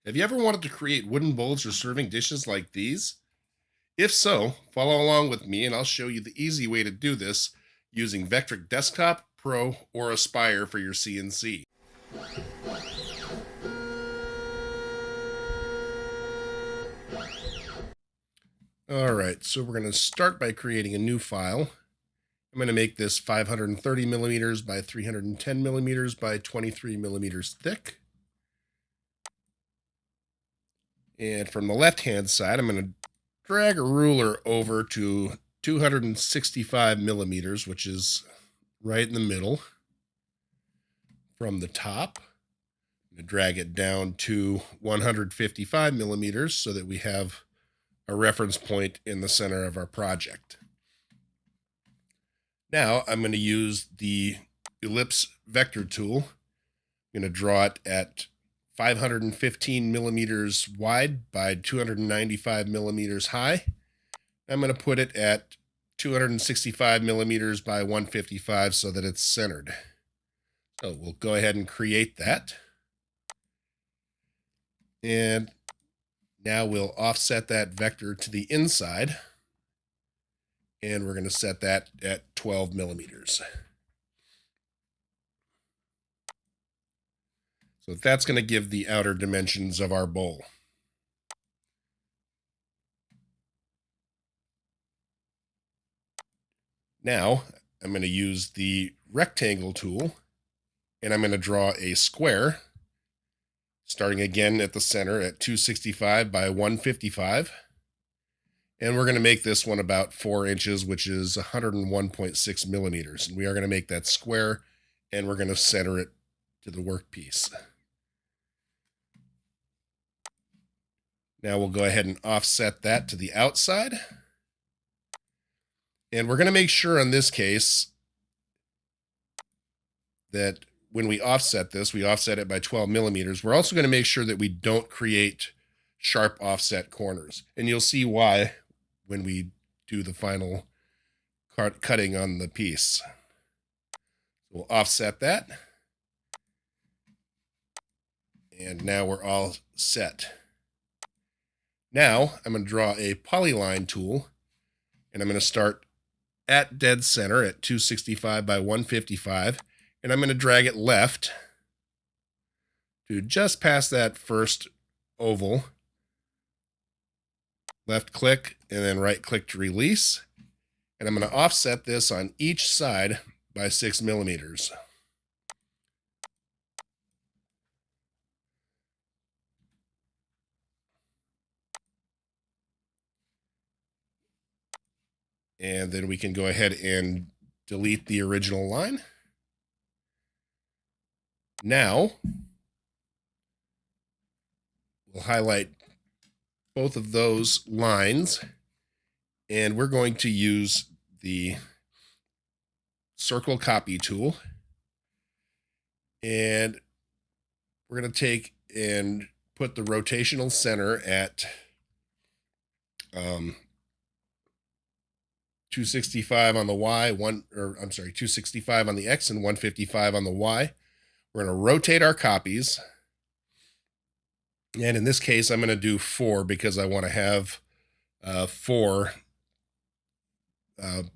Have you ever wanted to create wooden bowls or serving dishes like these? If so, follow along with me and I'll show you the easy way to do this using Vectric Desktop, Pro, or Aspire for your CNC. All right, so we're going to start by creating a new file. I'm going to make this 530 millimeters by 310 millimeters by 23 millimeters thick. And from the left-hand side, I'm going to drag a ruler over to 265 millimeters, which is right in the middle. From the top, I'm going to drag it down to 155 millimeters so that we have a reference point in the center of our project. Now I'm going to use the ellipse vector tool. I'm going to draw it at 515 millimeters wide by 295 millimeters high. I'm going to put it at 265 millimeters by 155 so that it's centered. So we'll go ahead and create that. And now we'll offset that vector to the inside. And we're going to set that at 12 millimeters. So that's going to give the outer dimensions of our bowl. Now I'm going to use the rectangle tool and I'm going to draw a square starting again at the center at 265 by 155. And we're going to make this one about 4 inches, which is 101.6 millimeters. And we are going to make that square and we're going to center it to the workpiece. Now we'll go ahead and offset that to the outside. And we're going to make sure in this case that when we offset this, we offset it by 12 millimeters. We're also going to make sure that we don't create sharp offset corners. And you'll see why when we do the final cutting on the piece. We'll offset that. And now we're all set. Now I'm going to draw a polyline tool and I'm going to start at dead center at 265 by 155. And I'm going to drag it left to just past that first oval. Left click and then right click to release. And I'm going to offset this on each side by 6 millimeters. And then we can go ahead and delete the original line. Now, we'll highlight both of those lines, and we're going to use the circle copy tool. And we're going to take and put the rotational center at 265 on the Y, 265 on the X and 155 on the Y. We're going to rotate our copies. And in this case, I'm going to do 4 because I want to have 4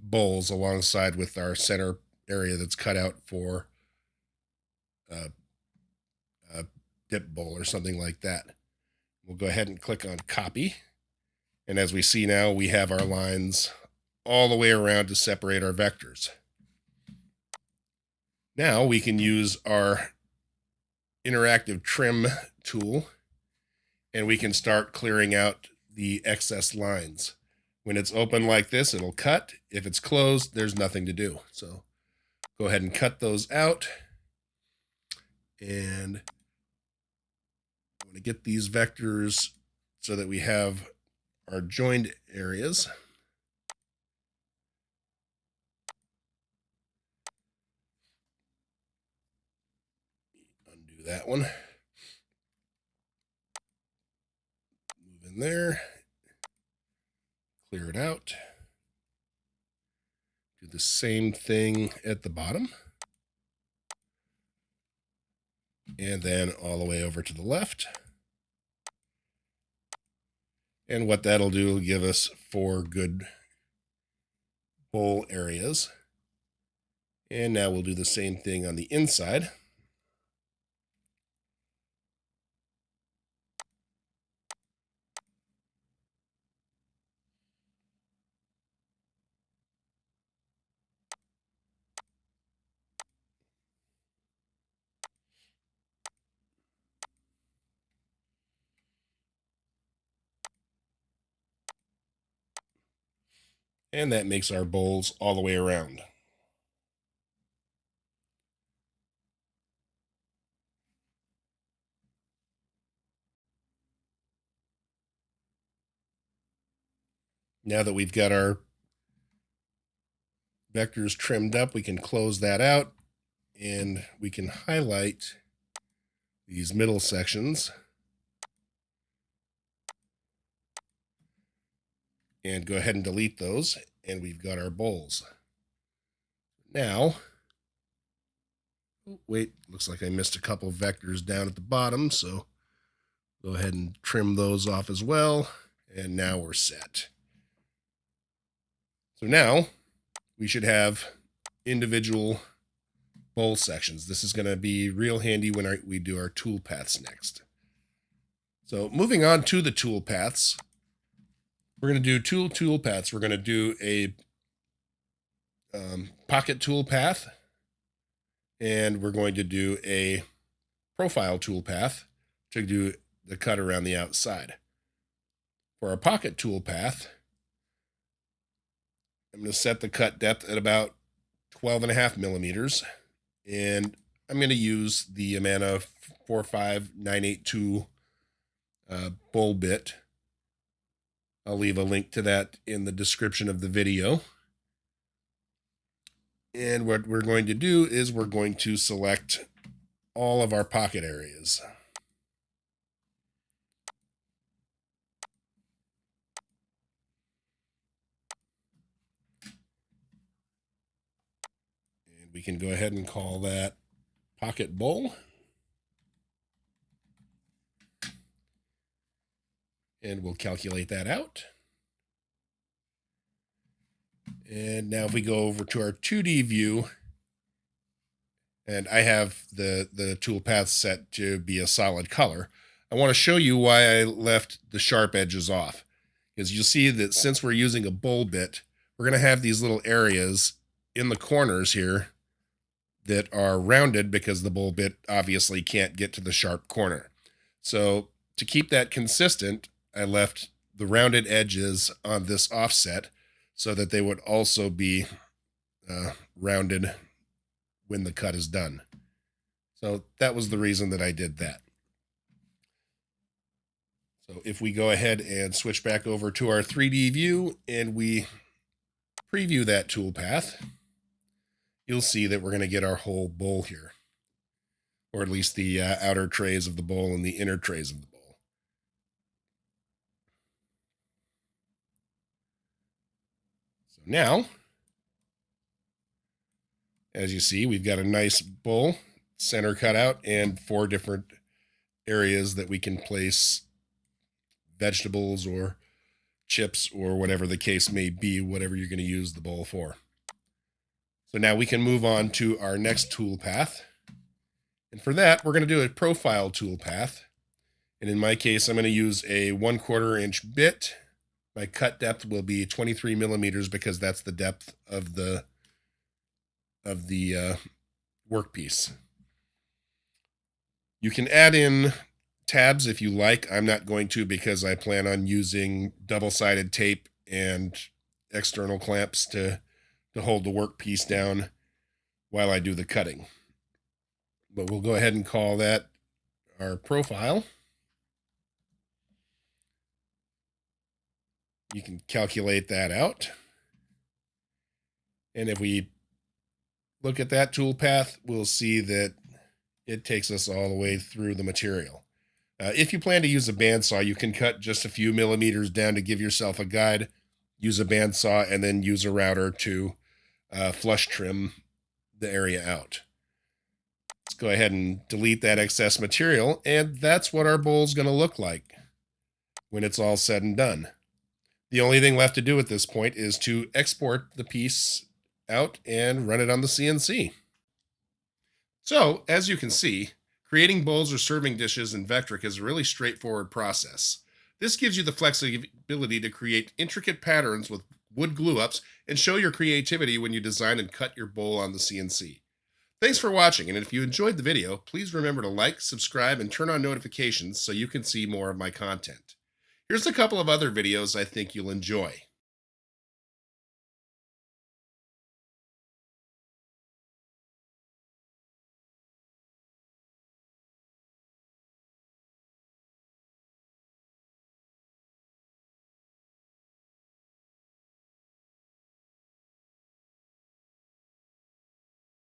bowls alongside with our center area that's cut out for a dip bowl or something like that. We'll go ahead and click on copy. And as we see now, we have our lines all the way around to separate our vectors. Now we can use our interactive trim tool and we can start clearing out the excess lines. When it's open like this, it'll cut. If it's closed, there's nothing to do. So go ahead and cut those out. And I'm going to get these vectors so that we have our joined areas. Undo that one. Move in there. Clear it out. Do the same thing at the bottom. And then all the way over to the left. And what that'll do will give us 4 good bowl areas. And now we'll do the same thing on the inside. And that makes our bowls all the way around. Now that we've got our vectors trimmed up, we can close that out and we can highlight these middle sections and go ahead and delete those, and we've got our bowls. Now, wait, looks like I missed a couple vectors down at the bottom, so go ahead and trim those off as well, and now we're set. So now we should have individual bowl sections. This is going to be real handy when we do our tool paths next. So moving on to the tool paths, we're going to do tool paths. We're going to do a pocket tool path, and we're going to do a profile tool path to do the cut around the outside. For our pocket tool path, I'm going to set the cut depth at about 12.5 millimeters, and I'm going to use the Amana 45982 bowl bit. I'll leave a link to that in the description of the video. And what we're going to do is we're going to select all of our pocket areas. And we can go ahead and call that pocket bowl. And we'll calculate that out. And now if we go over to our 2D view, and I have the tool path set to be a solid color, I want to show you why I left the sharp edges off. Because you'll see that since we're using a bowl bit, we're going to have these little areas in the corners here that are rounded because the bowl bit obviously can't get to the sharp corner. So to keep that consistent, I left the rounded edges on this offset so that they would also be rounded when the cut is done. So that was the reason that I did that. So if we go ahead and switch back over to our 3D view and we preview that tool path, you'll see that we're going to get our whole bowl here, or at least the outer trays of the bowl and the inner trays of the bowl. So now, as you see, we've got a nice bowl, center cutout, and 4 different areas that we can place vegetables or chips or whatever the case may be, whatever you're going to use the bowl for. So now we can move on to our next tool path. And for that, we're going to do a profile tool path. And in my case, I'm going to use a 1/4 inch bit. My cut depth will be 23 millimeters because that's the depth of the workpiece. You can add in tabs if you like. I'm not going to because I plan on using double-sided tape and external clamps to hold the workpiece down while I do the cutting. But we'll go ahead and call that our profile. You can calculate that out. And if we look at that tool path, we'll see that it takes us all the way through the material. If you plan to use a bandsaw, you can cut just a few millimeters down to give yourself a guide, use a bandsaw, and then use a router to flush trim the area out. Let's go ahead and delete that excess material, and that's what our bowl is going to look like when it's all said and done. The only thing left to do at this point is to export the piece out and run it on the CNC. So, as you can see, creating bowls or serving dishes in Vectric is a really straightforward process. This gives you the flexibility to create intricate patterns with wood glue-ups and show your creativity when you design and cut your bowl on the CNC. Thanks for watching, and if you enjoyed the video, please remember to like, subscribe, and turn on notifications so you can see more of my content. Here's a couple of other videos I think you'll enjoy.